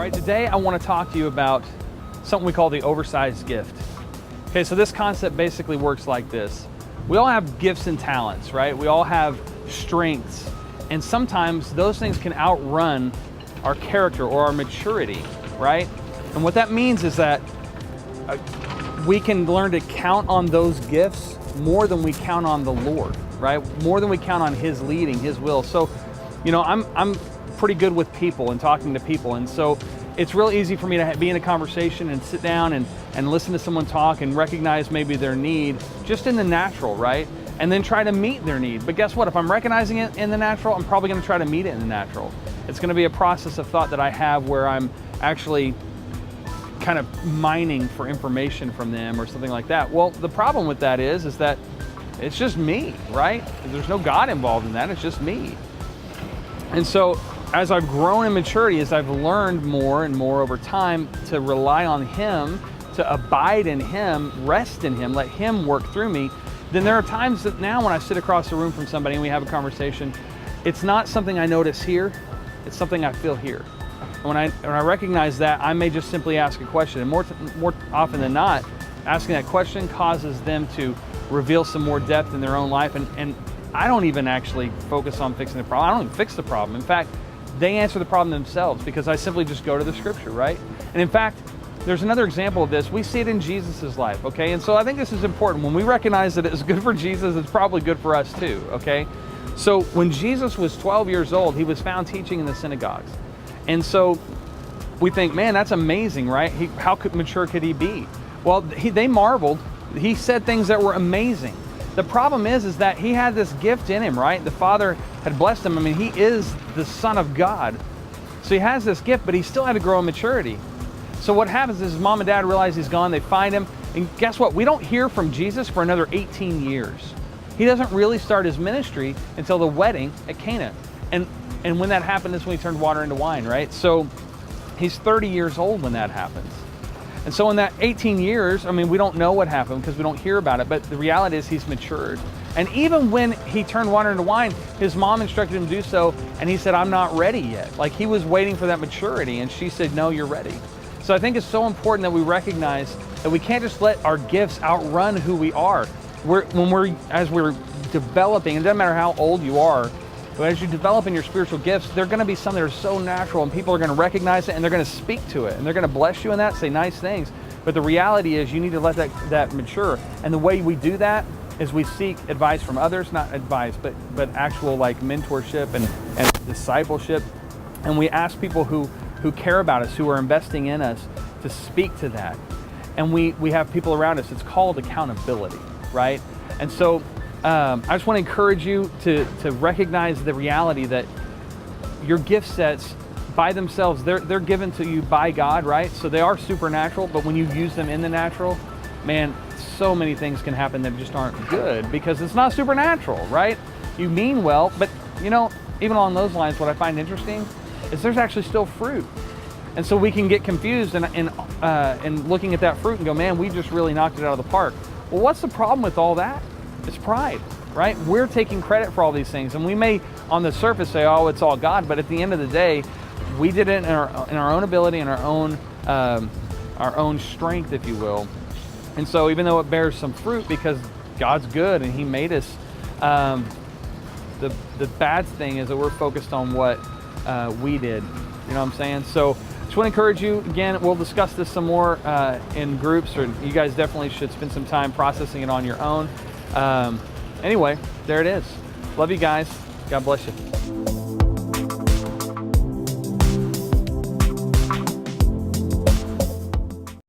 right, today I want to talk to you about something we call the oversized gift. Okay, so this concept basically works like this. We all have gifts and talents, right? We all have strengths, and sometimes those things can outrun our character or our maturity, right? And what that means is that we can learn to count on those gifts more than we count on the Lord, right? More than we count on His leading, His will. So, you know, I'm pretty good with people and talking to people, and so it's real easy for me to be in a conversation and sit down and listen to someone talk and recognize maybe their need just in the natural, right? And then try to meet their need. But guess what? If I'm recognizing it in the natural, I'm probably going to try to meet it in the natural. It's going to be a process of thought that I have where I'm actually kind of mining for information from them or something like that. Well, the problem with that is that it's just me, right? There's no God involved in that. It's just me. And so as I've grown in maturity, as I've learned more and more over time to rely on Him, to abide in Him, rest in Him, let Him work through me, then there are times that now when I sit across the room from somebody and we have a conversation, it's not something I notice here, it's something I feel here. And when I recognize that, I may just simply ask a question. And more often than not, asking that question causes them to reveal some more depth in their own life. And I don't even actually focus on fixing the problem. I don't even fix the problem. In fact, they answer the problem themselves because I simply just go to the scripture, right? And in fact, there's another example of this. We see it in Jesus's life, okay? And so I think this is important. When we recognize that it's good for Jesus, it's probably good for us too, okay? So when Jesus was 12 years old, He was found teaching in the synagogues. And so we think, man, that's amazing, right? How mature could He be? Well, they marveled. He said things that were amazing. The problem is that He had this gift in Him, right? The Father had blessed Him. I mean, He is the Son of God. So He has this gift, but He still had to grow in maturity. So what happens is His mom and dad realize He's gone, they find Him, and guess what? We don't hear from Jesus for another 18 years. He doesn't really start His ministry until the wedding at Cana. And when that happened is when He turned water into wine, right? So He's 30 years old when that happens. And so in that 18 years, I mean, we don't know what happened because we don't hear about it, but the reality is He's matured. And even when He turned water into wine, His mom instructed Him to do so, and He said, I'm not ready yet. Like, He was waiting for that maturity, and she said, no, you're ready. So I think it's so important that we recognize that we can't just let our gifts outrun who we are. As we're developing, it doesn't matter how old you are, but as you develop in your spiritual gifts, they're going to be something that are so natural, and people are going to recognize it, and they're going to speak to it, and they're going to bless you in that, say nice things. But the reality is you need to let that mature. And the way we do that is we seek advice from others, not advice, but actual like mentorship and discipleship. And we ask people who care about us, who are investing in us, to speak to that. And we have people around us. It's called accountability, right? And so I just want to encourage you to recognize the reality that your gift sets by themselves, they're given to you by God, right? So they are supernatural, but when you use them in the natural, man, so many things can happen that just aren't good because it's not supernatural, right? You mean well, but you know, even along those lines, what I find interesting is there's actually still fruit. And so we can get confused and looking at that fruit and go, man, we just really knocked it out of the park. Well, what's the problem with all that? It's pride, right? We're taking credit for all these things, and we may on the surface say, oh, it's all God, but at the end of the day, we did it in our own ability and our own strength, if you will. And so even though it bears some fruit because God's good and He made us, the bad thing is that we're focused on what we did. You know what I'm saying? So just want to encourage you, again, we'll discuss this some more in groups, or you guys definitely should spend some time processing it on your own. Anyway, there it is. Love you guys. God bless you.